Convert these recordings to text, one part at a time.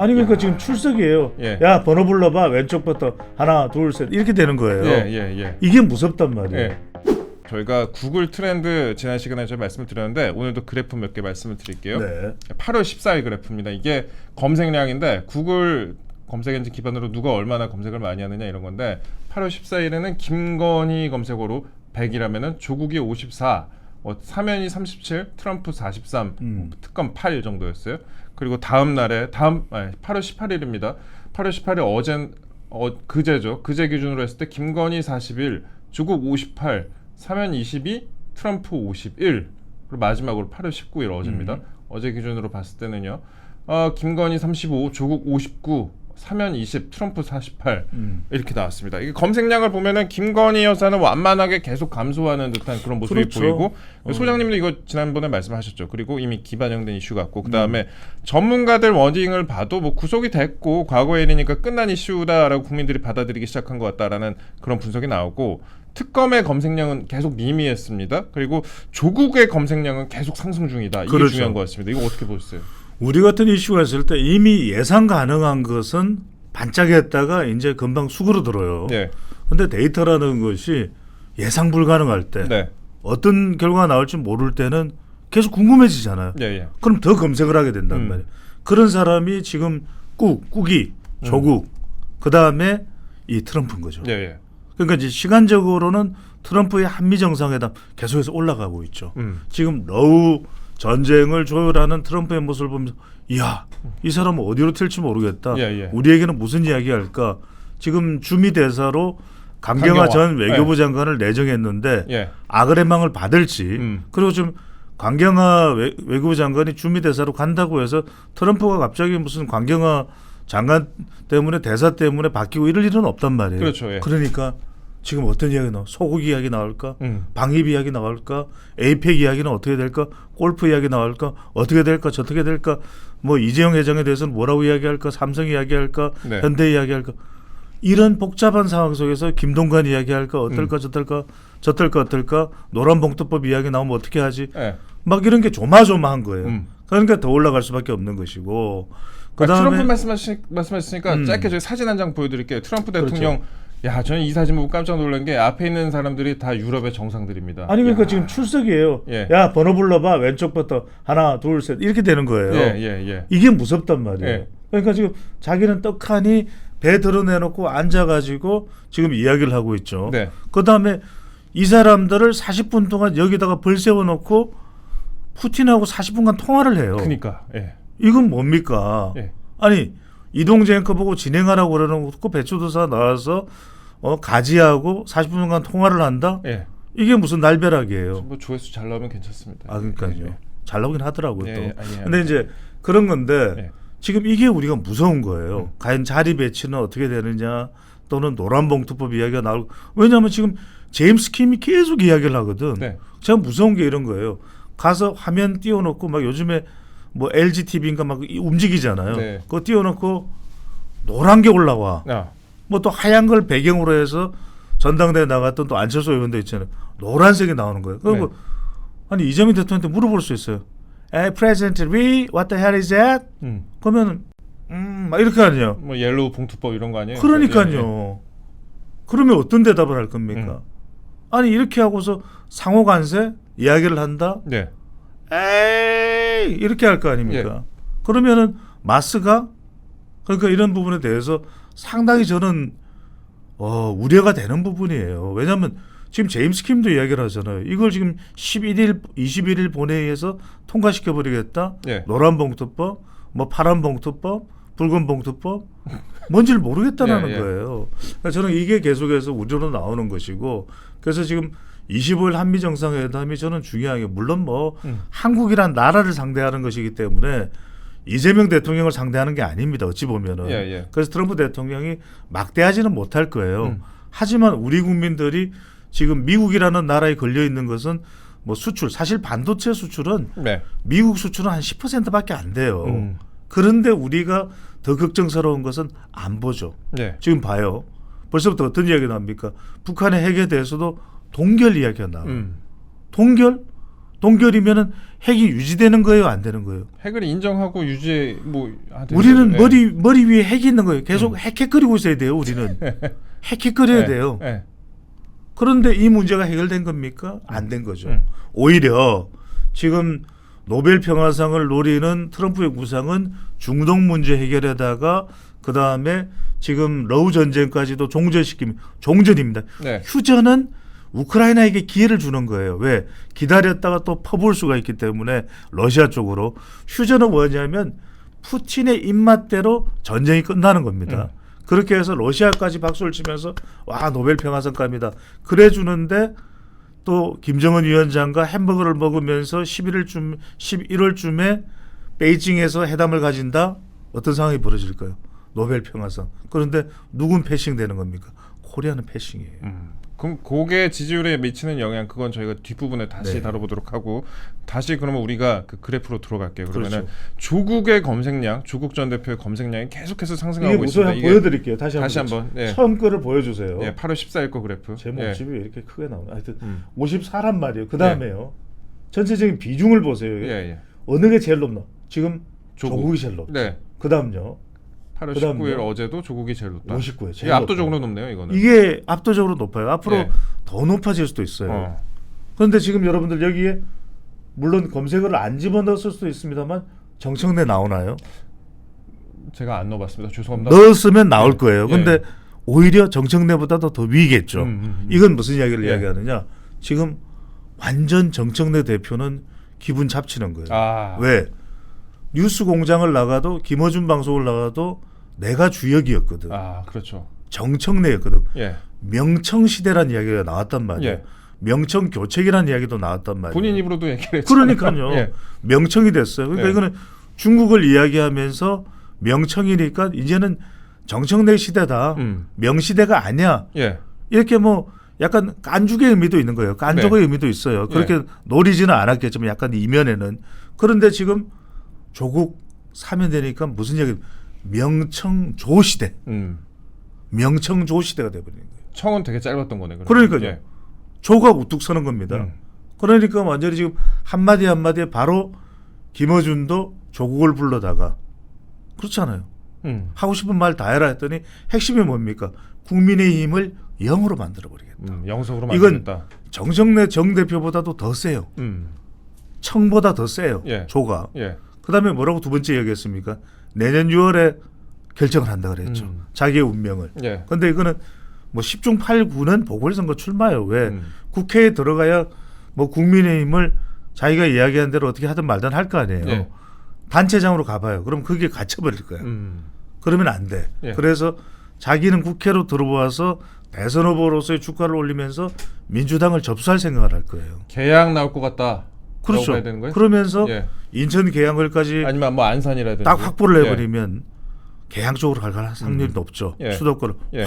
아니 그러니까 지금 출석이에요. 예. 야 번호 불러봐. 왼쪽부터 하나 둘 셋 이렇게 되는 거예요. 예. 이게 무섭단 말이에요. 예. 저희가 구글 트렌드 지난 시간에 제가 말씀을 드렸는데 오늘도 그래프 몇 개 말씀을 드릴게요. 네. 8월 14일 그래프입니다. 이게 검색량인데 구글 검색 엔진 기반으로 누가 얼마나 검색을 많이 하느냐 이런 건데 8월 14일에는 김건희 검색어로 100이라면은 조국이 54, 사면이 37, 트럼프 43, 특검 8 정도였어요. 그리고 다음 날에 8월 18일입니다. 8월 18일 그제죠. 그제 기준으로 했을 때 김건희 41, 조국 58, 사면 22, 트럼프 51. 그리고 마지막으로 8월 19일 어제입니다. 어제 기준으로 봤을 때는요. 김건희 35, 조국 59, 사면 20, 트럼프 48 이렇게 나왔습니다. 이게 검색량을 보면은 김건희 여사는 완만하게 계속 감소하는 듯한 그런 모습이 그렇죠. 보이고 소장님도 이거 지난번에 말씀하셨죠. 그리고 이미 기반영된 이슈 같고 그 다음에 전문가들 워딩을 봐도 뭐 구속이 됐고 과거의 일이니까 끝난 이슈다라고 국민들이 받아들이기 시작한 것 같다라는 그런 분석이 나오고 특검의 검색량은 계속 미미했습니다. 그리고 조국의 검색량은 계속 상승 중이다. 이게 그렇죠. 중요한 것 같습니다. 이거 어떻게 보셨어요? 우리 같은 이슈가 있을 때 이미 예상 가능한 것은 반짝했다가 이제 금방 수그러들어요. 네. 근데 데이터라는 것이 예상 불가능할 때 네. 어떤 결과가 나올지 모를 때는 계속 궁금해지잖아요. 예. 그럼 더 검색을 하게 된단 말이에요. 그런 사람이 지금 꾸기, 조국, 그 다음에 이 트럼프인 거죠. 예. 그러니까 이제 시간적으로는 트럼프의 한미 정상회담 계속해서 올라가고 있죠. 지금 러우 전쟁을 조율하는 트럼프의 모습을 보면서 이야 이 사람은 어디로 튈지 모르겠다. 예. 우리에게는 무슨 이야기할까. 지금 주미 대사로 강경화 전 외교부 장관을 내정했는데 예. 악을의 망을 받을지 그리고 지금 강경화 외교부 장관이 주미 대사로 간다고 해서 트럼프가 갑자기 무슨 강경화 장관 때문에 대사 때문에 바뀌고 이럴 일은 없단 말이에요. 그렇죠. 예. 그러니까 지금 어떤 이야기 나와? 소국 이야기 나올까? 방입 이야기 나올까? 에이펙 이야기는 어떻게 될까? 골프 이야기 나올까? 어떻게 될까? 저떻게 될까? 뭐 이재용 회장에 대해서는 뭐라고 이야기할까? 삼성 이야기할까? 네. 현대 이야기할까? 이런 복잡한 상황 속에서 김동관 이야기할까? 어떨까? 저떨까? 노란봉투법 이야기 나오면 어떻게 하지? 예. 막 이런 게 조마조마한 거예요. 그러니까 더 올라갈 수밖에 없는 것이고. 그다음에 트럼프 말씀하셨으니까 짧게 저희 사진 한 장 보여드릴게요. 트럼프 대통령 야 저는 이 사진 보고 깜짝 놀란 게 앞에 있는 사람들이 다 유럽의 정상들입니다. 아니 그러니까 야. 지금 출석이에요. 예. 야 번호 불러봐. 왼쪽부터 하나 둘 셋 이렇게 되는 거예요. 예. 이게 무섭단 말이에요. 예. 그러니까 지금 자기는 떡하니 배 드러내놓고 앉아가지고 지금 이야기를 하고 있죠. 네. 그다음에 이 사람들을 40분 동안 여기다가 벌 세워놓고 푸틴하고 40분간 통화를 해요. 그러니까. 예. 이건 뭡니까? 예. 아니 이동재 앵커 보고 진행하라고 그러놓고 배추도사 나와서 가지하고 40분간 통화를 한다? 예. 이게 무슨 날벼락이에요. 뭐 조회수 잘 나오면 괜찮습니다. 아 그러니까요. 잘 나오긴 하더라고요. 또. 아니에요. 근데 이제 그런 건데 예. 지금 이게 우리가 무서운 거예요. 과연 자리 배치는 어떻게 되느냐 또는 노란봉투법 이야기가 나오고 왜냐하면 지금 제임스 킴이 계속 이야기를 하거든. 네. 제가 무서운 게 이런 거예요. 가서 화면 띄워놓고 막 요즘에 뭐 LG TV인가 막 움직이잖아요. 네. 그거 띄워놓고 노란 게 올라와. 뭐 또 하얀 걸 배경으로 해서 전당대회 나갔던 또 안철수 의원도 있잖아요. 노란색이 나오는 거예요. 그리고 아니 이재명 대통령한테 물어볼 수 있어요. Hey, President Lee, what the hell is that? 그러면 막 이렇게 하냐. 뭐 옐로우 봉투법 이런 거 아니에요? 그러니까요. 그러면 어떤 대답을 할 겁니까? 아니 이렇게 하고서 상호간세 이야기를 한다. 네. 에이 이렇게 할 거 아닙니까? 그러면은 마스가 그러니까 이런 부분에 대해서 상당히 저는 우려가 되는 부분이에요. 왜냐하면 지금 제임스 킴도 이야기를 하잖아요. 이걸 지금 11일, 21일 본회의에서 통과시켜 버리겠다. 노란 봉투법, 뭐 파란 봉투법, 붉은 봉투법 뭔지를 모르겠다는 거예요. 그러니까 저는 이게 계속해서 우려로 나오는 것이고 그래서 지금 25일 한미 정상회담이 저는 중요한 게 물론 뭐 한국이란 나라를 상대하는 것이기 때문에 이재명 대통령을 상대하는 게 아닙니다. 어찌 보면은. 그래서 트럼프 대통령이 막대하지는 못할 거예요. 하지만 우리 국민들이 지금 미국이라는 나라에 걸려 있는 것은 뭐 수출 사실 반도체 수출은 미국 수출은 한 10%밖에 안 돼요. 그런데 우리가 더 걱정스러운 것은 안보죠. 지금 봐요. 벌써부터 어떤 이야기가 나옵니까? 북한의 핵에 대해서도 동결 이야기가 나와요. 동결? 동결이면은 핵이 유지되는 거예요, 안 되는 거예요? 핵을 인정하고 유지 뭐 우리는 머리 위에 핵이 있는 거예요. 계속 핵거리고 있어야 돼요. 우리는 핵거려야 돼요. 네. 그런데 이 문제가 해결된 겁니까? 안 된 거죠. 오히려 지금 노벨 평화상을 노리는 트럼프의 구상은 중동 문제 해결에다가 그 다음에 지금 러우 전쟁까지도 종전입니다. 네. 휴전은 우크라이나에게 기회를 주는 거예요. 왜? 기다렸다가 또 퍼부을 수가 있기 때문에 러시아 쪽으로. 휴전은 뭐냐면 푸틴의 입맛대로 전쟁이 끝나는 겁니다. 그렇게 해서 러시아까지 박수를 치면서 와 노벨 평화상감이다. 그래 주는데 또 김정은 위원장과 햄버거를 먹으면서 11월쯤에 베이징에서 회담을 가진다. 어떤 상황이 벌어질까요? 노벨 평화상. 그런데 누군 패싱되는 겁니까? 코리아는 패싱이에요. 그럼 그게 지지율에 미치는 영향 그건 저희가 뒷부분에 다시 네. 다뤄보도록 하고 다시 그러면 우리가 그 그래프로 들어갈게요. 그러면은 그렇죠. 조국의 검색량, 조국 전 대표의 검색량이 계속해서 이게 상승하고 무슨 있습니다. 한번 보여드릴게요. 다시 한번. 예. 처음 거를 보여주세요. 예, 8월 14일 거 그래프. 제 예. 몸집이 왜 이렇게 크게 나오나? 하여튼 54란 말이에요. 그 다음에요. 전체적인 비중을 보세요. 예. 어느 게 제일 높나? 지금 조국이 제일 높죠. 네. 그 다음요. 8월 그다음요? 19일 어제도 조국이 제일 높다. 59에 제일 이게 압도적으로 높아요. 높네요, 이거는. 이게 압도적으로 높아요. 앞으로 예. 더 높아질 수도 있어요. 어. 그런데 지금 여러분들 여기에 물론 검색어를 안 집어넣었을 수도 있습니다만 정청래 나오나요? 제가 안 넣어봤습니다. 죄송합니다. 넣었으면 나올 거예요. 예. 근데 오히려 정청래보다도 더 위겠죠. 이건 무슨 이야기를 예. 이야기하느냐? 지금 완전 정청래 대표는 기분 잡치는 거예요. 아. 왜? 뉴스 공장을 나가도 김어준 방송을 나가도 내가 주역이었거든. 아, 그렇죠. 정청래였거든. 예. 명청시대라는 이야기가 나왔단 말이에요. 예. 명청교책이라는 이야기도 나왔단 말이에요. 본인 입으로도 얘기를 했잖아요. 그러니까요. 예. 명청이 됐어요. 그러니까 예. 이거는 중국을 이야기하면서 명청이니까 이제는 정청래 시대다. 명시대가 아니야. 예. 이렇게 뭐 약간 깐죽의 의미도 있는 거예요. 깐족의 네. 의미도 있어요. 그렇게 노리지는 않았겠지만 약간 이면에는. 그런데 지금 조국 사면 되니까 무슨 얘기? 명청조 시대. 명청조 시대가 돼버리는 거예요. 청은 되게 짧았던 거네. 그러면. 그러니까요. 예. 조가 우뚝 서는 겁니다. 그러니까 완전히 지금 한마디 한마디에 바로 김어준도 조국을 불러다가 그렇잖아요. 하고 싶은 말 다 해라 했더니 핵심이 뭡니까? 국민의힘을 0으로 만들어버리겠다. 영석으로 이건 만들겠다. 정청래 정 대표보다도 더 세요. 청보다 더 세요. 예. 조가. 예. 그다음에 뭐라고 두 번째 얘기했습니까? 내년 6월에 결정을 한다 그랬죠. 자기의 운명을. 예. 근데 이거는 뭐 10중 8구는 보궐선거 출마예요. 왜? 국회에 들어가야 뭐 국민의힘을 자기가 이야기한 대로 어떻게 하든 말든 할 거 아니에요. 예. 단체장으로 가봐요. 그럼 그게 갇혀버릴 거야. 그러면 안 돼. 예. 그래서 자기는 국회로 들어와서 대선 후보로서의 주가를 올리면서 민주당을 접수할 생각을 할 거예요. 계약 나올 것 같다. 그렇죠. 봐야 되는 거예요? 그러면서 예. 인천 계양을까지 아니면 뭐 안산이라든지 딱 확보를 예. 해버리면 계양 쪽으로 갈 확률이 높죠. 예. 수도권을 예.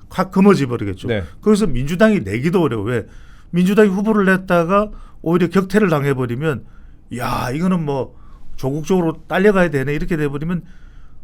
확 금어지 버리겠죠. 네. 거기서 민주당이 내기도 어려워. 왜? 민주당이 후보를 냈다가 오히려 격퇴를 당해버리면 야 이거는 뭐 조국 쪽으로 딸려가야 되네 이렇게 돼버리면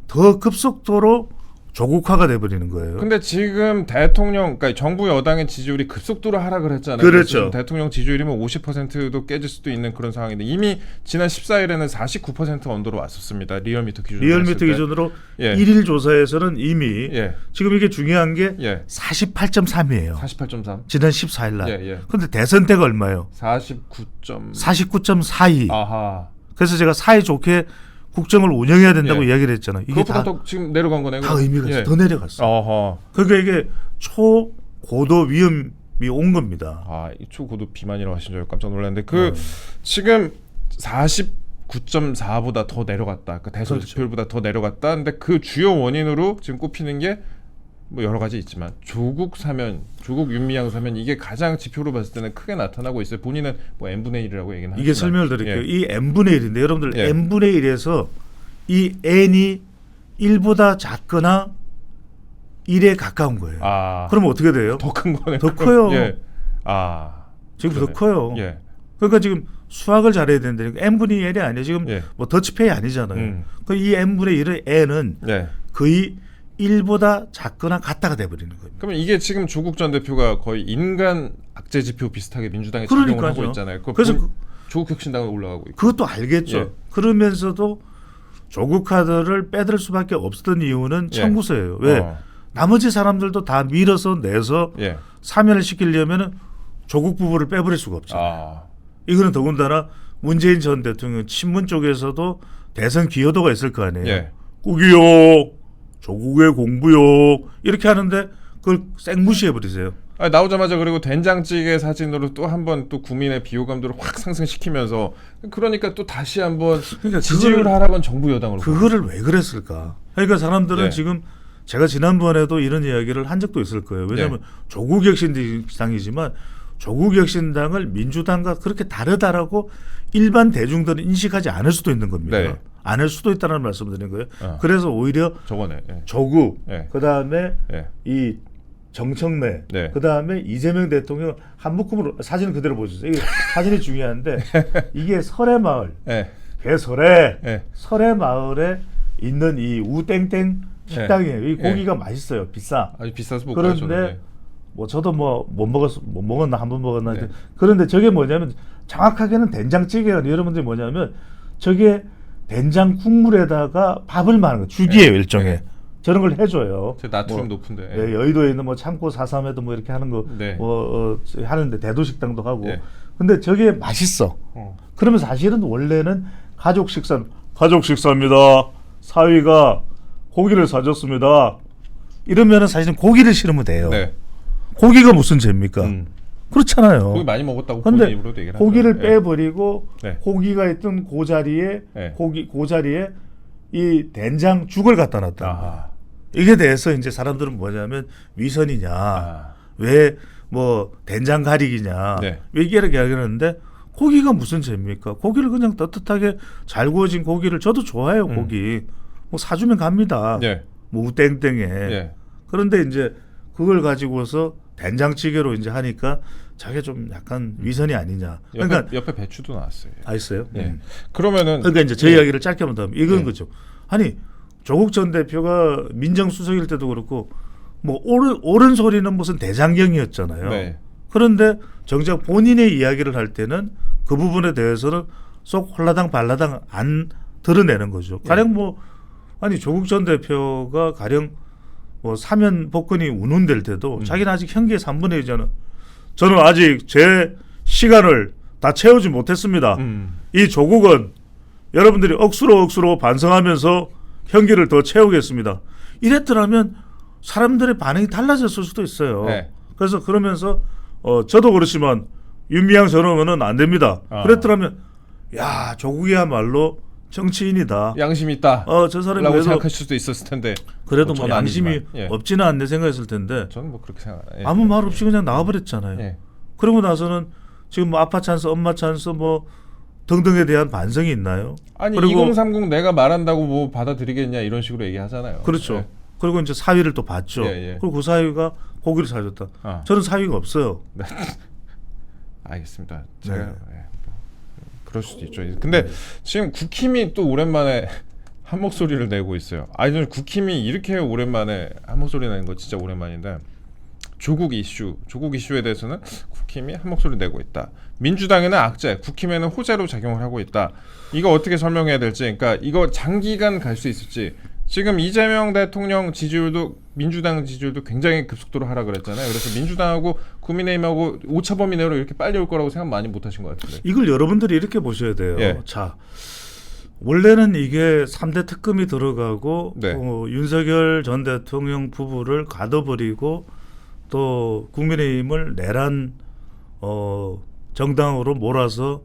더 급속도로 조국화가 돼버리는 거예요. 근데 지금 대통령, 그러니까 정부 여당의 지지율이 급속도로 하락을 했잖아요. 그렇죠. 그래서 대통령 지지율이면 50%도 깨질 수도 있는 그런 상황인데 이미 지난 14일에는 49% 언더로 왔었습니다. 리얼미터 기준으로. 리얼미터 기준으로 예. 1일 조사에서는 이미 예. 지금 이게 중요한 게 예. 48.3이에요. 48.3. 지난 14일 날. 예, 예. 근데 대선 때가 얼마예요? 49.4. 49.42. 아하. 그래서 제가 사이 좋게 국정을 운영해야 된다고 예. 이야기를 했잖아요. 이게 그것보다 다, 더 지금 내려간 거네요. 다 의미가 있어요. 예. 더 내려갔어요. 어허. 그러니까 이게 초고도 위험이 온 겁니다. 아, 이 초고도 비만이라고 하신 줄 깜짝 놀랐는데 지금 49.4보다 더 내려갔다. 그러니까 대선 그렇죠. 득표율보다 더 내려갔다. 근데 그 주요 원인으로 지금 꼽히는 게 뭐 여러 가지 있지만 조국 사면, 조국 윤미향 사면 이게 가장 지표로 봤을 때는 크게 나타나고 있어요. 본인은 뭐 n분의 1이라고 얘기는 하지만 이게 설명을 드릴게요. 예. 이 n분의 1인데 여러분들 예. n분의 1에서 이 n이 1보다 작거나 1에 가까운 거예요. 아, 그러면 어떻게 돼요? 더 큰 거네. 더 커요. 예. 아, 지금 그러네. 더 커요. 예. 그러니까 지금 수학을 잘해야 되는데 n분의 1이 아니에요. 지금 예. 뭐 더치페이 아니잖아요. 그 이 n분의 1의 n은 예. 거의 1보다 작거나 같다가 돼버리는 겁니다. 그러면 이게 지금 조국 전 대표가 거의 인간 악재 지표 비슷하게 민주당에 적용을 그러니까요. 하고 있잖아요. 그래서 조국 혁신당으로 올라가고 있고. 그것도 알겠죠. 예. 그러면서도 조국 카드를 빼들 수밖에 없었던 이유는 예. 청구서예요. 왜? 나머지 사람들도 다 밀어서 내서 예. 사면을 시키려면은 조국 부부를 빼버릴 수가 없잖아요. 이거는 더군다나 문재인 전 대통령 친문 쪽에서도 대선 기여도가 있을 거 아니에요. 예. 국이요, 조국의 공부요 이렇게 하는데 그걸 생무시해버리세요. 아니, 나오자마자 그리고 된장찌개 사진으로 또 한 번 또 국민의 비호감도를 확 상승시키면서 그러니까 또 다시 한번 그러니까 지지율 하락은 정부 여당으로. 그거를 왜 그랬을까? 그러니까 사람들은 예. 지금 제가 지난번에도 이런 이야기를 한 적도 있을 거예요. 왜냐하면 조국혁신당이지만 조국혁신당을 민주당과 그렇게 다르다라고 일반 대중들은 인식하지 않을 수도 있는 겁니다. 네. 않을 수도 있다는 말씀을 드리는 거예요. 어. 그래서 오히려 저거네. 예. 조국, 예. 그다음에 예. 이 정청래, 네. 그다음에 이재명 대통령 한 묶음으로 사진을 그대로 보여주세요. 이게 사진이 중요한데 이게 설해마을, 예. 개설해, 예. 설해마을에 있는 이 우땡땡 식당이에요. 이 예. 고기가 맛있어요. 비싸. 아주 비싸서 못 가요. 저는. 그런데 뭐 저도 뭐 못 먹었나 한 번 먹었나. 네. 그런데 저게 뭐냐면 정확하게는 된장찌개가 여러분들이 뭐냐면 저게 된장 국물에다가 밥을 마는 거 죽이에요. 네. 일종의. 네. 저런 걸 해줘요. 제 나트륨 뭐, 높은데. 예, 여의도에 있는 뭐 창고 4.3에도 뭐 이렇게 하는 거 네. 하는데 대도식당도 하고. 네. 근데 저게 맛있어. 그러면 사실은 원래는 가족 식사입니다. 사위가 고기를 사줬습니다. 이러면은 사실은 고기를 실으면 돼요. 네. 고기가 무슨 죄입니까? 그렇잖아요. 고기 많이 먹었다고 근데 본인 입으로도 얘기를 고기를 하더라고요. 빼버리고 네. 고기가 있던 그 자리에 네. 그 자리에 이 된장죽을 갖다 놨다. 아하. 이게 대해서 이제 사람들은 뭐냐면 위선이냐, 아. 왜 뭐 된장 가리기냐, 네. 왜 이렇게 이야기하는데 고기가 무슨 죄입니까? 고기를 그냥 떳떳하게 잘 구워진 고기를 저도 좋아해요. 고기 뭐 사주면 갑니다. 네. 뭐 우땡땡에. 네. 그런데 이제 그걸 가지고서 된장찌개로 이제 하니까 저게 좀 약간 위선이 아니냐. 그러니까 옆에 배추도 나왔어요. 있어요. 네. 그러면은 그러니까 이제 제 예. 이야기를 짧게 하면 이건 네. 거죠. 아니 조국 전 대표가 민정수석일 때도 그렇고 뭐 옳은 소리는 무슨 대장경이었잖아요. 네. 그런데 정작 본인의 이야기를 할 때는 그 부분에 대해서는 쏙 홀라당 발라당 안 드러내는 거죠. 가령 뭐 아니 조국 전 대표가 가령 뭐 사면 복권이 운운될 때도 자기는 아직 형기의 3분의 1이잖아. 저는 아직 제 시간을 다 채우지 못했습니다. 이 조국은 여러분들이 억수로 반성하면서 형기를 더 채우겠습니다. 이랬더라면 사람들의 반응이 달라졌을 수도 있어요. 네. 그래서 그러면서 저도 그렇지만 윤미향 저러면은 안 됩니다. 그랬더라면 야 조국이야말로 정치인이다. 양심 있다. 저 사람이 라고 그래도 생각하실 수도 있었을 텐데 그래도 뭐 뭐 저는 양심이 아니지만, 예. 없지는 않네 생각했을 텐데 저는 뭐 그렇게 생각. 예. 아무 말 없이 그냥 나와버렸잖아요. 예. 그러고 나서는 지금 뭐 아빠 찬스, 엄마 찬스 뭐 등등에 대한 반성이 있나요? 아니 그리고 2030 내가 말한다고 뭐 받아들이겠냐 이런 식으로 얘기하잖아요. 그렇죠. 예. 그리고 이제 사위를 또 봤죠. 예, 예. 그리고 그 사위가 고기를 사줬다. 저는 사위가 없어요. 네. 알겠습니다. 제가 네. 뭐, 그럴 수도 있죠. 근데 지금 국힘이 또 오랜만에 한 목소리를 내고 있어요. 아니 저는 국힘이 이렇게 오랜만에 한 목소리 내는 거 진짜 오랜만인데 조국 이슈에 대해서는 국힘이 한 목소리 내고 있다. 민주당에는 악재, 국힘에는 호재로 작용을 하고 있다. 이거 어떻게 설명해야 될지, 그러니까 이거 장기간 갈 수 있을지. 지금 이재명 대통령 지지율도 민주당 지지율도 굉장히 급속도로 하락을 했잖아요. 그래서 민주당하고 국민의힘하고 오차범위 내로 이렇게 빨리 올 거라고 생각 많이 못 하신 것 같은데. 이걸 여러분들이 이렇게 보셔야 돼요. 예. 자, 원래는 이게 3대 특검이 들어가고 네. 윤석열 전 대통령 부부를 가둬버리고 또 국민의힘을 내란 정당으로 몰아서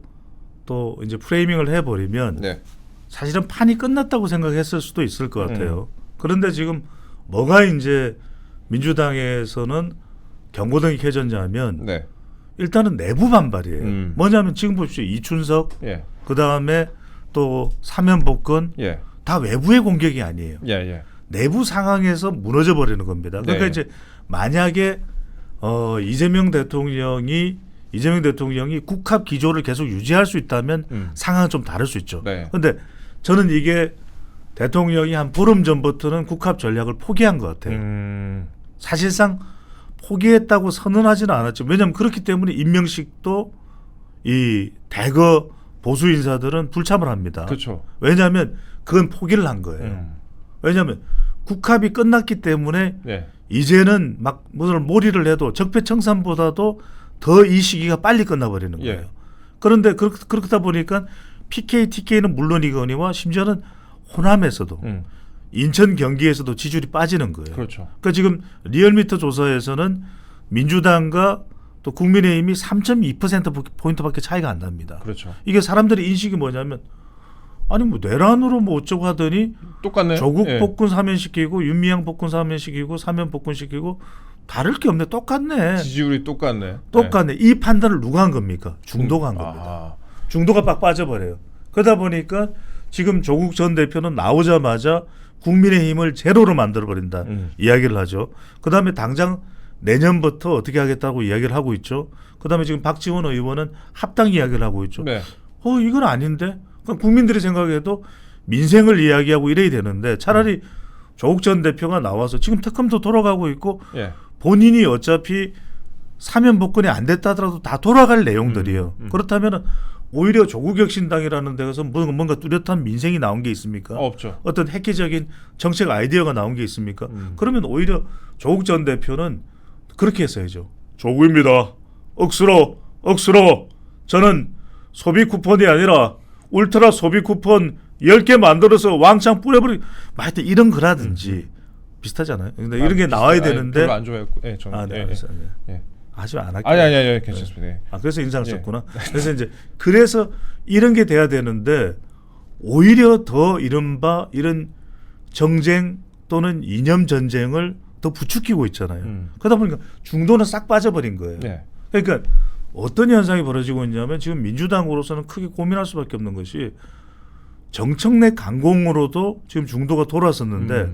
또 이제 프레이밍을 해버리면 네. 사실은 판이 끝났다고 생각했을 수도 있을 것 같아요. 그런데 지금 뭐가 이제 민주당에서는 경고등이 켜졌냐면 네. 일단은 내부 반발이에요. 뭐냐면 지금 보십시오. 이춘석, 예. 그 다음에 또 사면복권 예. 다 외부의 공격이 아니에요. 예. 예. 내부 상황에서 무너져 버리는 겁니다. 그러니까 네. 이제 만약에 이재명 대통령이 국합 기조를 계속 유지할 수 있다면 상황은 좀 다를 수 있죠. 네. 그런데 저는 이게 대통령이 한 보름 전부터는 국합 전략을 포기한 것 같아요. 사실상 포기했다고 선언하지는 않았죠. 왜냐하면 그렇기 때문에 임명식도 이 대거 보수 인사들은 불참을 합니다. 그렇죠. 왜냐하면 그건 포기를 한 거예요. 왜냐하면 국합이 끝났기 때문에 네. 이제는 막 무슨 몰이를 해도 적폐청산보다도 더 이 시기가 빨리 끝나버리는 거예요. 예. 그런데 그렇다 보니까 PK, TK는 물론이거니와 심지어는 호남에서도 인천, 경기에서도 지지율이 빠지는 거예요. 그렇죠. 그러니까 지금 리얼미터 조사에서는 민주당과 또 국민의힘이 3.2%포인트밖에 차이가 안 납니다. 그렇죠. 이게 사람들의 인식이 뭐냐면 아니 뭐 내란으로 뭐 어쩌고 하더니 똑같네. 조국 예. 복군 사면시키고 윤미향 복군 사면시키고 사면 복군시키고 다를 게 없네. 똑같네. 지지율이 똑같네. 똑같네. 이 판단을 누가 한 겁니까? 중도가 한 겁니다. 아, 중도가 빡 빠져버려요. 그러다 보니까 지금 조국 전 대표는 나오자마자 국민의힘을 제로로 만들어버린다 이야기를 하죠. 그다음에 당장 내년부터 어떻게 하겠다고 이야기를 하고 있죠. 그다음에 지금 박지원 의원은 합당 이야기를 하고 있죠. 네. 이건 아닌데? 그럼 국민들이 생각해도 민생을 이야기하고 이래야 되는데 차라리 조국 전 대표가 나와서 지금 특검도 돌아가고 있고 예. 본인이 어차피 사면 복권이 안 됐다 하더라도 다 돌아갈 내용들이에요. 그렇다면 오히려 조국혁신당이라는 데서 뭔가 뚜렷한 민생이 나온 게 있습니까? 없죠. 어떤 획기적인 정책 아이디어가 나온 게 있습니까? 그러면 오히려 조국 전 대표는 그렇게 했어야죠. 조국입니다. 억수로 저는 소비 쿠폰이 아니라 울트라 소비 쿠폰 10개 만들어서 왕창 뿌려버리 하여튼 이런 거라든지 비슷하잖아요. 근데 이런 게 나와야 되는데 별로 안 좋아했고. 예, 저는. 네, 예, 알았어요. 예. 예. 아주 안 할게요. 아니, 괜찮습니다. 예. 그래서 인상을 예. 썼구나. 그래서 이제 그래서 이런 게 돼야 되는데 오히려 더 이른바 이런 정쟁 또는 이념 전쟁을 더 부추기고 있잖아요. 그러다 보니까 중도는 싹 빠져버린 거예요. 네. 그러니까 어떤 현상이 벌어지고 있냐면 지금 민주당으로서는 크게 고민할 수밖에 없는 것이 정청래 강공으로도 지금 중도가 돌아섰는데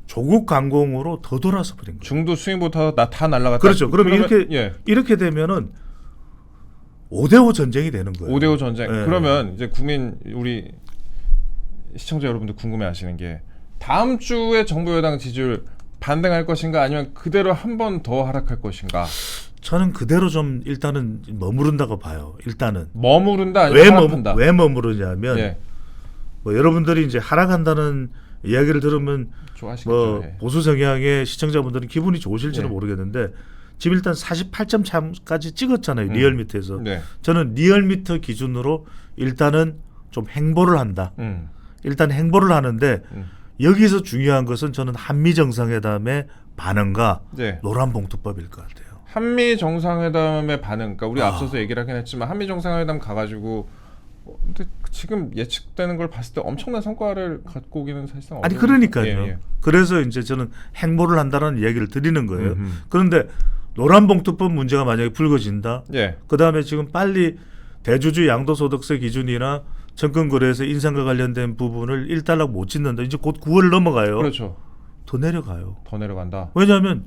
조국 강공으로 더 돌아서 버린 거예요. 중도 스윙부터 다 날라갔다. 그렇죠. 그러면 예. 이렇게 되면은 5대5 전쟁이 되는 거예요. 5대5 전쟁. 예. 그러면 이제 우리 시청자 여러분들 궁금해하시는 게 다음 주에 정부 여당 지지율 반등할 것인가 아니면 그대로 한 번 더 하락할 것인가? 저는 그대로 좀 일단은 머무른다고 봐요. 일단은 머무른다 아니면 하락한다. 왜 머무르냐면 예. 뭐 여러분들이 이제 하락한다는 이야기를 들으면 좋아하시겠죠. 뭐 예. 보수 성향의 시청자분들은 기분이 좋으실지는 예. 모르겠는데 지금 일단 48점 차까지 찍었잖아요. 리얼미터에서. 네. 저는 리얼미터 기준으로 일단은 좀 행보를 한다. 일단 행보를 하는데 여기서 중요한 것은 저는 한미 정상회담의 반응과 네. 노란봉투법일 것 같아요. 한미 정상회담의 반응, 그러니까 우리 앞서서 얘기를 하긴 했지만 한미 정상회담 가가지고 근데 지금 예측되는 걸 봤을 때 엄청난 성과를 갖고 오기는 사실상 아니 어려운- 그러니까요. 예. 그래서 이제 저는 행보를 한다는 이야기를 드리는 거예요. 그런데 노란봉투법 문제가 만약에 불거진다. 예. 그다음에 지금 빨리 대주주 양도소득세 기준이나 정권거래에서 인상과 관련된 부분을 1달러 못 짓는다. 이제 곧 9월 넘어가요. 그렇죠. 더 내려가요. 더 내려간다. 왜냐하면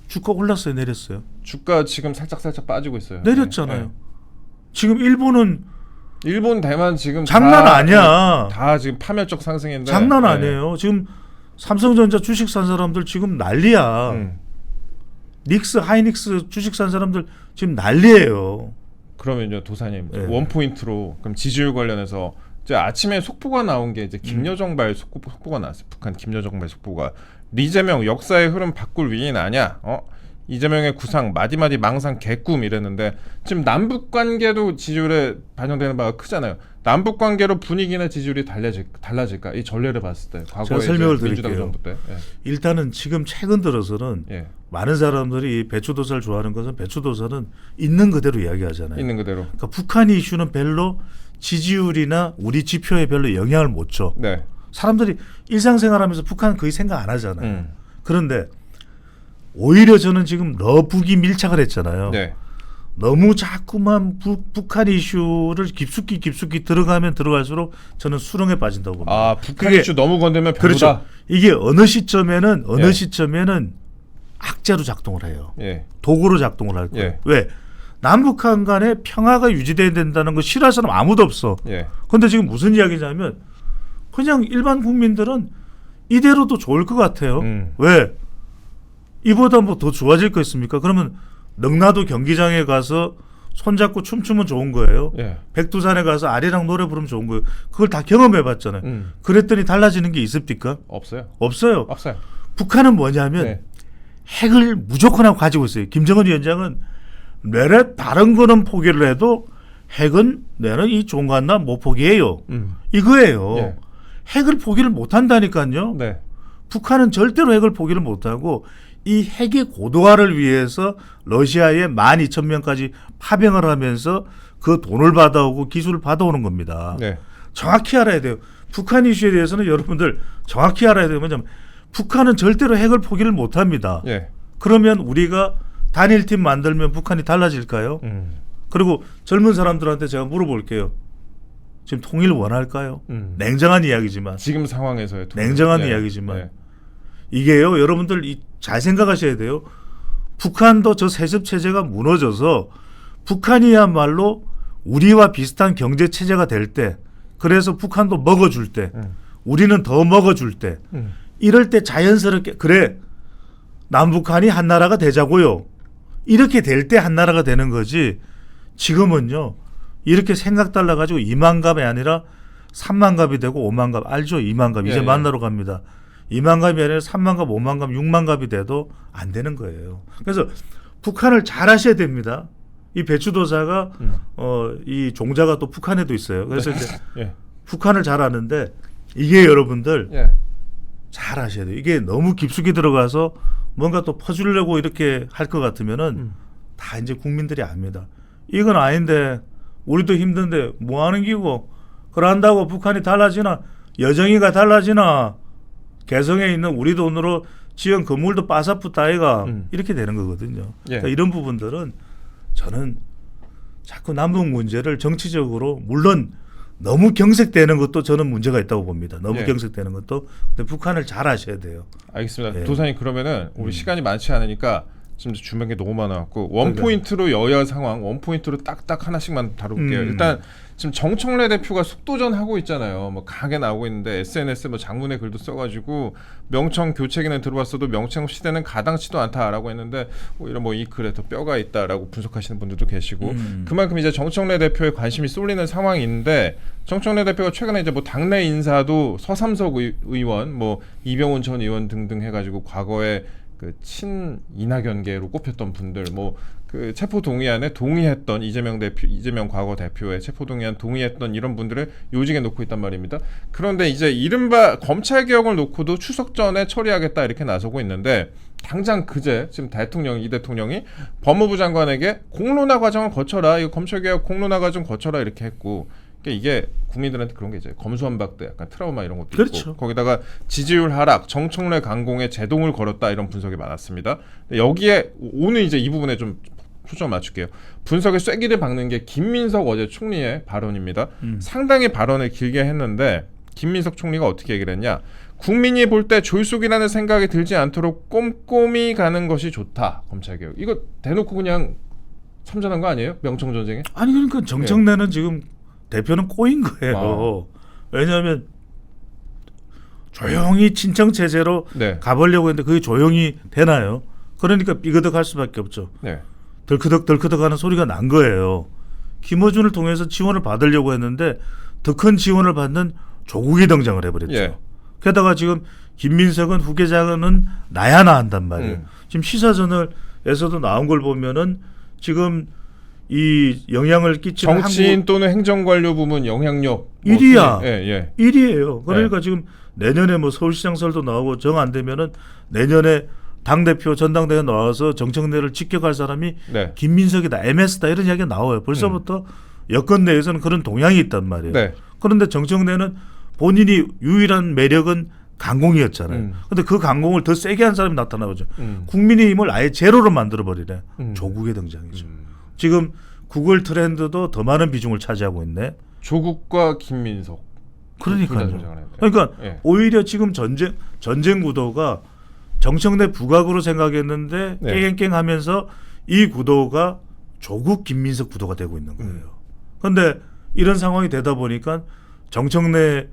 주가 올랐어요, 내렸어요. 주가 지금 살짝 빠지고 있어요. 내렸잖아요. 예. 지금 일본은 일본, 대만 지금 장난 다, 아니야. 다 지금 파멸적 상승인데 장난 예. 아니에요. 지금 삼성전자 주식 산 사람들 지금 난리야. 닉스, 하이닉스 주식 산 사람들 지금 난리예요. 그러면요, 도사님 예. 원 포인트로 그럼 지지율 관련해서 이제 아침에 속보가 나온 게 이제 김여정발 속보가 나왔어요. 북한 김여정발 속보가 리재명 역사의 흐름 바꿀 위인 아냐? 이재명의 구상 마디마디 망상 개꿈 이랬는데 지금 남북 관계도 지지율에 반영되는 바가 크잖아요. 남북 관계로 분위기나 지지율이 달라질까? 이 전례를 봤을 때 과거에 제가 설명을 이제 민주당 드릴게요. 정부 때. 예. 일단은 지금 최근 들어서는 예. 많은 사람들이 배추도사를 좋아하는 것은 배추도사는 있는 그대로 이야기하잖아요. 있는 그대로. 그러니까 북한 이슈는 별로 지지율이나 우리 지표에 별로 영향을 못 줘. 네. 사람들이 일상생활하면서 북한 거의 생각 안 하잖아요. 그런데 오히려 저는 지금 러북이 밀착을 했잖아요. 네. 너무 자꾸만 북한 이슈를 깊숙이 들어가면 들어갈수록 저는 수렁에 빠진다고 봅니다. 아, 북한 그게- 이슈 너무 건들면 별로다. 그렇죠. 이게 어느 시점에는 예. 시점에는 악재로 작동을 해요. 예. 도구로 작동을 할 거예요. 예. 왜? 남북한 간에 평화가 유지돼야 된다는 거 싫어할 사람 아무도 없어. 예. 그런데 지금 무슨 이야기냐면 그냥 일반 국민들은 이대로도 좋을 것 같아요. 왜? 이보다 뭐 더 좋아질 거 있습니까? 그러면 능라도 경기장에 가서 손잡고 춤추면 좋은 거예요. 예. 백두산에 가서 아리랑 노래 부르면 좋은 거예요. 그걸 다 경험해봤잖아요. 그랬더니 달라지는 게 있습니까? 없어요. 없어요. 없어요. 북한은 뭐냐면 네. 핵을 무조건 하고 가지고 있어요. 김정은 위원장은 내래 다른 거는 포기를 해도 핵은 내는 이 종간나 못 포기해요. 이거예요. 예. 핵을 포기를 못 한다니까요. 네. 북한은 절대로 핵을 포기를 못 하고 이 핵의 고도화를 위해서 러시아에 12,000명까지 파병을 하면서 그 돈을 받아오고 기술을 받아오는 겁니다. 네. 정확히 알아야 돼요. 북한 이슈에 대해서는 여러분들 정확히 알아야 되는 뭐냐면 북한은 절대로 핵을 포기를 못 합니다. 예. 그러면 우리가 단일팀 만들면 북한이 달라질까요? 그리고 젊은 사람들한테 제가 물어볼게요. 지금 통일 원할까요? 냉정한 이야기지만 지금 상황에서의 통일. 냉정한 예. 이야기지만 예. 이게요. 여러분들 잘 생각하셔야 돼요. 북한도 저 세습 체제가 무너져서 북한이야말로 우리와 비슷한 경제 체제가 될 때 그래서 북한도 먹어줄 때 우리는 더 먹어줄 때 이럴 때 자연스럽게 그래 남북한이 한 나라가 되자고요. 이렇게 될 때 한 나라가 되는 거지 지금은요. 이렇게 생각 달라가지고 2만 갑이 아니라 3만 갑이 되고 5만 갑 알죠? 2만 갑 이제 예, 만나러 갑니다. 2만 갑이 아니라 3만 갑, 5만 갑, 6만 갑이 돼도 안 되는 거예요. 그래서 북한을 잘 하셔야 됩니다. 이 배추도사가 이 종자가 또 북한에도 있어요. 그래서 네. 이제 예. 북한을 잘 아는데 이게 여러분들 예. 잘 하셔야 돼요. 이게 너무 깊숙이 들어가서 뭔가 또 퍼주려고 이렇게 할 것 같으면은 다 이제 국민들이 압니다. 이건 아닌데 우리도 힘든데 뭐 하는 기고 그런다고 북한이 달라지나 여정이가 달라지나 개성에 있는 우리 돈으로 지은 건물도 빠사푸다 아이가 이렇게 되는 거거든요. 예. 그러니까 이런 부분들은 저는 자꾸 남북 문제를 정치적으로 물론 너무 경색되는 것도 저는 문제가 있다고 봅니다. 너무 예. 경색되는 것도. 근데 북한을 잘 아셔야 돼요. 알겠습니다. 예. 도사님 그러면은 우리 시간이 많지 않으니까 지금 주변 게 너무 많아갖고 원 그러니까요. 포인트로 여야 상황 원 포인트로 딱딱 하나씩만 다뤄볼게요. 일단 지금 정청래 대표가 속도전 하고 있잖아요. 뭐 강하게 나오고 있는데 SNS 뭐 장문의 글도 써가지고 명청 교체기는 들어왔어도 명청 시대는 가당치도 않다라고 했는데 오히려 뭐 이 글에 더 뼈가 있다라고 분석하시는 분들도 계시고 그만큼 이제 정청래 대표에 관심이 쏠리는 상황인데 정청래 대표가 최근에 이제 뭐 당내 인사도 서삼석 의원, 뭐 이병훈 전 의원 등등 해가지고 과거에 그 친 이낙연계로 꼽혔던 분들 뭐 그 체포 동의안에 동의했던 이재명 과거 대표의 체포 동의안 동의했던 이런 분들을 요직에 놓고 있단 말입니다. 그런데 이제 이른바 검찰 개혁을 놓고도 추석 전에 처리하겠다 이렇게 나서고 있는데 당장 그제 지금 이 대통령이 법무부 장관에게 공론화 과정을 거쳐라, 이거 검찰 개혁 공론화 과정 거쳐라 이렇게 했고. 그러니까 이게 국민들한테 그런 게 이제 검수완박대 약간 트라우마 이런 것도 그렇죠. 있고 거기다가 지지율 하락, 정청래 강공에 제동을 걸었다 이런 분석이 많았습니다. 여기에 오늘 이제 이 부분에 좀 초점 맞출게요. 분석에 쐐기를 박는 게 김민석 어제 총리의 발언입니다. 상당히 발언을 길게 했는데 김민석 총리가 어떻게 얘기를 했냐? 국민이 볼 때 졸속이라는 생각이 들지 않도록 꼼꼼히 가는 것이 좋다. 검찰개혁. 이거 대놓고 그냥 참전한 거 아니에요? 명청전쟁에? 아니 그러니까 정청래는 지금 대표는 꼬인 거예요. 왜냐하면 조용히 친정 체제로 네. 가보려고 했는데 그게 조용히 되나요? 그러니까 삐그덕할 수밖에 없죠. 네. 덜크덕하는 소리가 난 거예요. 김어준을 통해서 지원을 받으려고 했는데 더 큰 지원을 받는 조국이 등장을 해버렸죠. 예. 게다가 지금 김민석은 후계자는 나야나 한단 말이에요. 지금 시사저널에서도 나온 걸 보면은 지금 이 영향을 끼치는 정치인 또는 행정관료 부문 영향력 뭐 1위야. 예. 1위예요. 그러니까 지금 내년에 뭐 서울시장 설도 나오고 정 안 되면은 내년에 당대표 전당대회 나와서 정청래를 직격할 사람이 네. 김민석이다, MS다 이런 이야기가 나와요. 벌써부터 여권 내에서는 그런 동향이 있단 말이에요. 네. 그런데 정청래는 본인이 유일한 매력은 강공이었잖아요. 근데 그 강공을 더 세게 한 사람이 나타나죠. 국민의힘을 아예 제로로 만들어버리네. 조국의 등장이죠. 지금 구글 트렌드도 더 많은 비중을 차지하고 있네. 조국과 김민석. 그러니까요. 그러니까 예. 오히려 지금 전쟁 구도가 정청래 부각으로 생각했는데 네. 깽깽하면서 이 구도가 조국 김민석 구도가 되고 있는 거예요. 그런데 이런 상황이 되다 보니까 정청래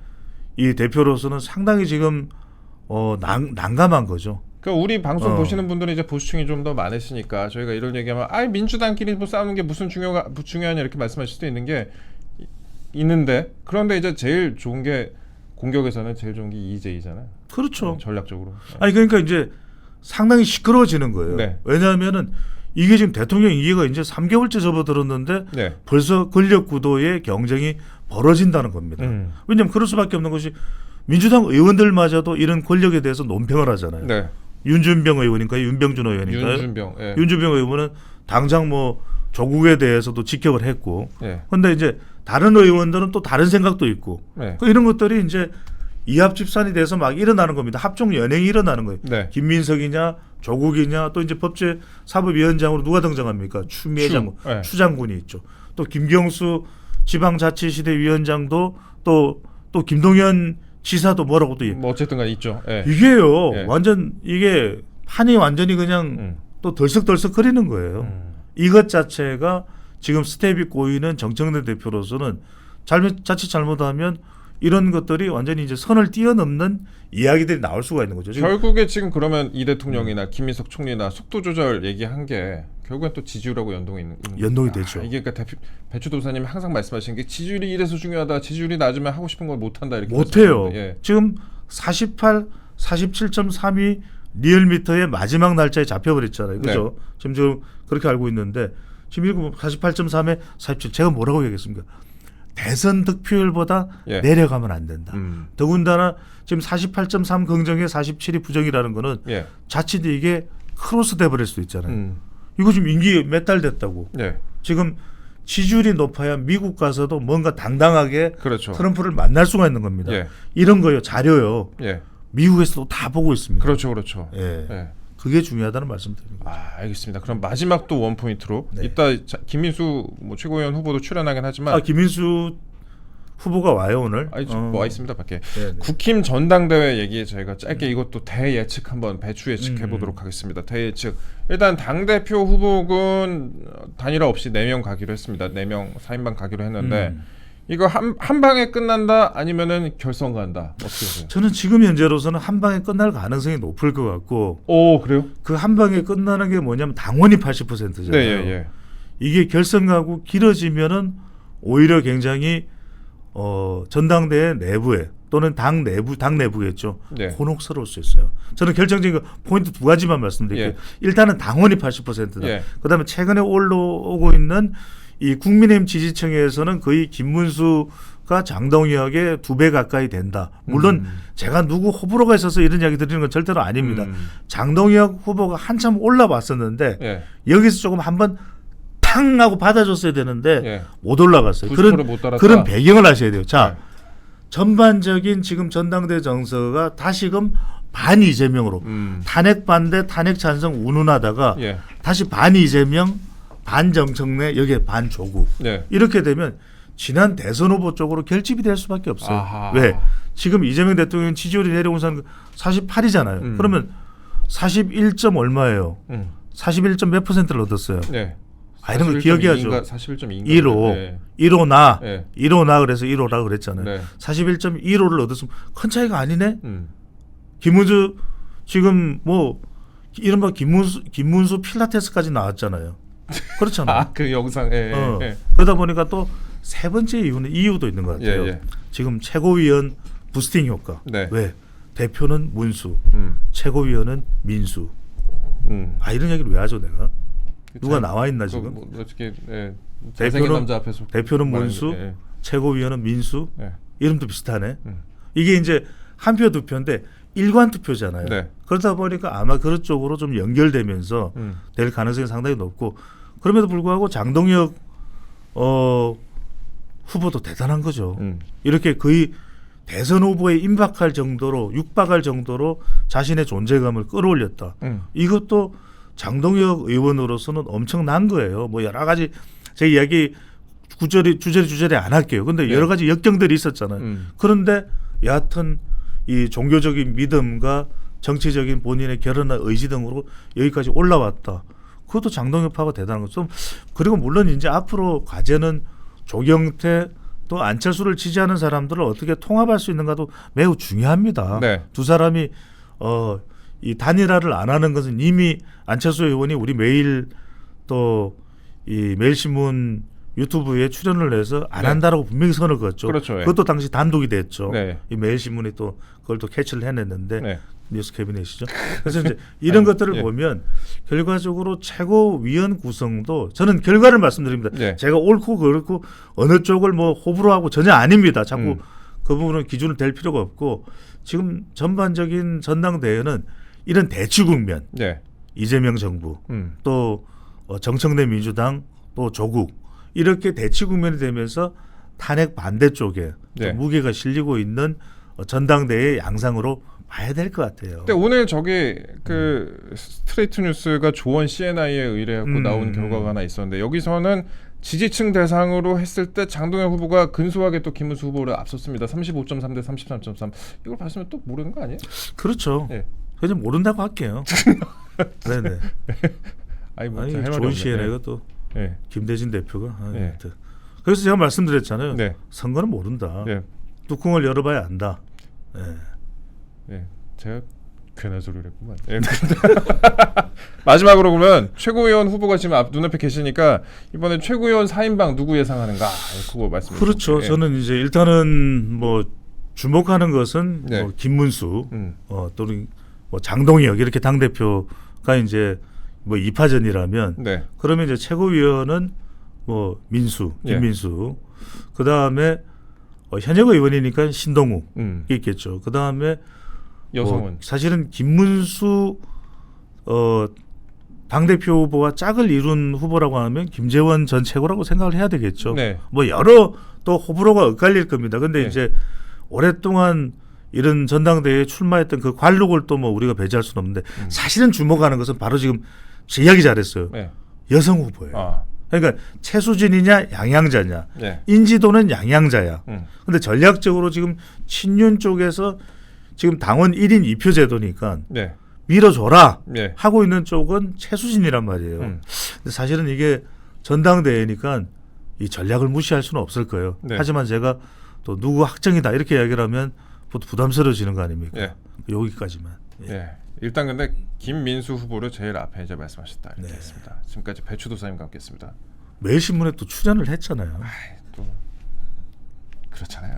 이 대표로서는 상당히 지금 난감한 거죠. 그러니까 우리 방송 어. 보시는 분들은 이제 보수층이 좀 더 많으시니까 저희가 이런 얘기하면 민주당끼리 뭐 싸우는 게 무슨 중요하냐 이렇게 말씀하실 수도 있는 게 있는데 그런데 이제 제일 좋은 게 공격에서는 제일 좋은 게 EJ잖아요. 그렇죠. 전략적으로. 아니 그러니까 이제 상당히 시끄러워지는 거예요. 네. 왜냐하면은 이게 지금 대통령 임기가 이제 3개월째 접어들었는데 네. 벌써 권력 구도의 경쟁이 벌어진다는 겁니다. 왜냐하면 그럴 수밖에 없는 것이 민주당 의원들마저도 이런 권력에 대해서 논평을 하잖아요. 네. 윤준병 의원인가요? 윤병준 의원인가요? 윤준병. 예. 윤준병 의원은 당장 뭐 조국에 대해서도 직격을 했고, 예. 그런데 이제 다른 의원들은 또 다른 생각도 있고, 네. 이런 것들이 이제 이합집산이 돼서 막 일어나는 겁니다. 합종 연행이 일어나는 거예요. 네. 김민석이냐, 조국이냐, 또 이제 법제사법위원장으로 누가 등장합니까? 추미애 장군, 네. 추 장군이 있죠. 또 김경수 지방자치시대위원장도 또 김동연 지사도 뭐라고 또 뭐 어쨌든간 있죠. 예. 이게요. 예. 완전 이게 판이 완전히 그냥 또 덜썩덜썩거리는 거예요. 이것 자체가 지금 스텝이 꼬이는 정청래 대표로서는 자칫 잘못하면 이런 것들이 완전히 이제 선을 뛰어넘는 이야기들이 나올 수가 있는 거죠. 지금 결국에 지금 그러면 이 대통령이나 김민석 총리나 속도 조절 얘기한 게 결국엔 또 지지율하고 연동이 되죠. 이게 그러니까 배추도사님이 항상 말씀하시는 게 지지율이 이래서 중요하다. 지지율이 낮으면 하고 싶은 걸 못한다 이렇게 못해요. 말씀하시는데, 예. 지금 47.3이 리얼미터의 마지막 날짜에 잡혀버렸잖아요. 그죠? 네. 지금 그렇게 알고 있는데 지금 48.3에 47 제가 뭐라고 얘기했습니까? 대선 득표율보다 예. 내려가면 안 된다. 더군다나 지금 48.3 긍정에 47이 부정이라는 거는 예. 자칫 이게 크로스 돼버릴 수도 있잖아요. 이거 지금 임기 몇 달 됐다고. 예. 지금 지지율이 높아야 미국 가서도 뭔가 당당하게 그렇죠. 트럼프를 만날 수가 있는 겁니다. 예. 이런 거요. 자료요. 예. 미국에서도 다 보고 있습니다. 그렇죠. 그렇죠. 예. 예. 그게 중요하다는 말씀드립니다. 알겠습니다. 그럼 마지막 또 원 포인트로 네. 이따 김민수 뭐 최고위원 후보도 출연하긴 하지만 김민수 후보가 와요 오늘? 뭐 와 있습니다 밖에. 네네. 국힘 전당대회 얘기 저희가 짧게 이것도 대예측 한번 배추 예측 해보도록 하겠습니다. 대예측 일단 당 대표 후보군 단일화 없이 4명 가기로 했습니다. 4명 4인방 가기로 했는데 이거 한 방에 끝난다 아니면은 결선 간다 어떻게 보세요? 저는 지금 현재로서는 한 방에 끝날 가능성이 높을 것 같고 오 그래요? 그 한 방에 끝나는 게 뭐냐면 당원이 80%잖아요. 네, 예. 이게 결선 가고 길어지면은 오히려 굉장히 전당대회 내부에 또는 당 내부겠죠. 네. 곤혹스러울 수 있어요. 저는 결정적인 포인트 2가지만 말씀드릴게요. 예. 일단은 당원이 80%다. 예. 그다음에 최근에 올라오고 있는 이 국민의힘 지지층에서는 거의 김문수가 장동혁의 2배 가까이 된다. 물론 제가 누구 호불호가 있어서 이런 이야기 드리는 건 절대로 아닙니다. 장동혁 후보가 한참 올라왔었는데 예. 여기서 조금 한번 탕 하고 받아줬어야 되는데 예. 못 올라갔어요. 90% 못 따랐다. 그런 배경을 아셔야 돼요. 자, 네. 전반적인 지금 전당대 정서가 다시금 반 이재명으로 탄핵 반대 탄핵 찬성 운운하다가 예. 다시 반 이재명 반 정청래 여기에 반 조국 네. 이렇게 되면 지난 대선 후보 쪽으로 결집이 될 수밖에 없어요. 아하. 왜? 지금 이재명 대통령 지지율이 내려온 사람 48이잖아요. 그러면 41. 얼마예요? 41. 몇 %를 얻었어요. 네. 이런 거 기억해야죠. 41.2인가 1호, 네. 1호나, 네. 1호나 그래서 1호라 그랬잖아요. 네. 41.15를 얻었으면 큰 차이가 아니네. 음. 김문수 지금 뭐 이른바 김문수 필라테스까지 나왔잖아요. 그렇잖아요. 그 영상. 예. 예. 그러다 보니까 또 세 번째 이유도 있는 것 같아요. 예. 지금 최고위원 부스팅 효과. 네. 왜? 대표는 문수, 최고위원은 민수. 이런 얘기를 왜 하죠, 내가? 누가 나와 있나 지금? 뭐 어떻게 잘생긴 남자 앞에서 대표는 말하는 문수, 게, 예. 최고위원은 민수. 예. 이름도 비슷하네. 이게 이제 한 표 두 표인데 일관 투표잖아요. 네. 그러다 보니까 아마 그런 쪽으로 좀 연결되면서 될 가능성이 상당히 높고 그럼에도 불구하고 장동혁 후보도 대단한 거죠. 이렇게 거의 대선 후보에 임박할 정도로 육박할 정도로 자신의 존재감을 끌어올렸다. 이것도 장동혁 의원으로서는 엄청난 거예요. 뭐 여러 가지 제 이야기 주저리 안 할게요. 근데 여러 가지 역경들이 있었잖아요. 그런데 여하튼 이 종교적인 믿음과 정치적인 본인의 결연한 의지 등으로 여기까지 올라왔다. 그것도 장동혁파가 대단한 거죠. 그리고 물론 이제 앞으로 과제는 조경태 또 안철수를 지지하는 사람들을 어떻게 통합할 수 있는가도 매우 중요합니다. 네. 두 사람이 이 단일화를 안 하는 것은 이미 안철수 의원이 우리 매일 또 이 매일신문 유튜브에 출연을 해서 안 네. 한다라고 분명히 선을 그었죠. 그렇죠. 예. 그것도 당시 단독이 됐죠. 네. 이 매일신문이 또 그걸 또 캐치를 해냈는데 네. 뉴스 캐비넷이죠. 그래서 이제 이런 것들을 예. 보면 결과적으로 최고위원 구성도 저는 결과를 말씀드립니다. 예. 제가 옳고 그렇고 어느 쪽을 뭐 호불호 하고 전혀 아닙니다. 자꾸 그 부분은 기준을 댈 필요가 없고 지금 전반적인 전당대회는 이런 대치 국면, 네. 이재명 정부 또 정청래 민주당 또 조국 이렇게 대치 국면이 되면서 탄핵 반대 쪽에 네. 무게가 실리고 있는 전당대회 양상으로 봐야 될 것 같아요. 근데 오늘 저기 그 스트레이트 뉴스가 조원 CNI에 의뢰하고 나온 결과가 하나 있었는데 여기서는 지지층 대상으로 했을 때 장동현 후보가 근소하게 또 김문수 후보를 앞섰습니다. 35.3 대 33.3. 이걸 봤으면 또 모르는 거 아니에요? 그렇죠. 예. 그냥 모른다고 할게요. 네네. 아니 뭐 아니 할 말이 좋은 없네. 시에내가 또 예. 김대진 대표가 네. 하여튼. 그래서 제가 말씀드렸잖아요. 네. 선거는 모른다. 네. 뚜껑을 열어봐야 안다. 네. 예. 제가 괜한 소리를 했구만. 예. 마지막으로 그러면 최고위원 후보가 지금 눈앞에 계시니까 이번에 최고위원 4인방 누구 예상하는가? 그거 말씀해 주세요. 그렇죠. 저는 이제 일단은 뭐 주목하는 것은 네. 뭐 김문수 또는 뭐 장동혁 이렇게 당 대표가 이제 뭐 2파전이라면 네. 그러면 이제 최고위원은 뭐 민수, 예. 김민수, 그 다음에 현역 의원이니까 신동욱 있겠죠. 그 다음에 여성은 사실은 김문수 당 대표 후보와 짝을 이룬 후보라고 하면 김재원 전 최고라고 생각을 해야 되겠죠. 네. 뭐 여러 또 호불호가 엇갈릴 겁니다. 근데 네. 이제 오랫동안 이런 전당대회에 출마했던 그 관록을 또 뭐 우리가 배제할 수는 없는데 사실은 주목하는 것은 바로 지금 제 이야기 잘했어요. 네. 여성 후보예요. 아. 그러니까 최수진이냐 양양자냐 네. 인지도는 양양자야. 음. 근데 전략적으로 지금 친윤 쪽에서 지금 당원 1인 2표 제도니까 네. 밀어줘라 네. 하고 있는 쪽은 최수진이란 말이에요. 근데 사실은 이게 전당대회니까 이 전략을 무시할 수는 없을 거예요. 네. 하지만 제가 또 누구 확정이다 이렇게 이야기를 하면 부담스러워지는 거 아닙니까? 네. 여기까지만. 예. 예. 일단 근데 김민수 후보를 제일 앞에 이제 말씀하셨다 이렇게 네. 했습니다. 지금까지 배추도사님과 함께했습니다. 매일신문에 또 출연을 했잖아요. 또 그렇잖아요.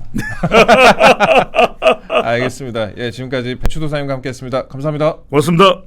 알겠습니다. 예, 지금까지 배추도사님과 함께했습니다. 감사합니다. 고맙습니다.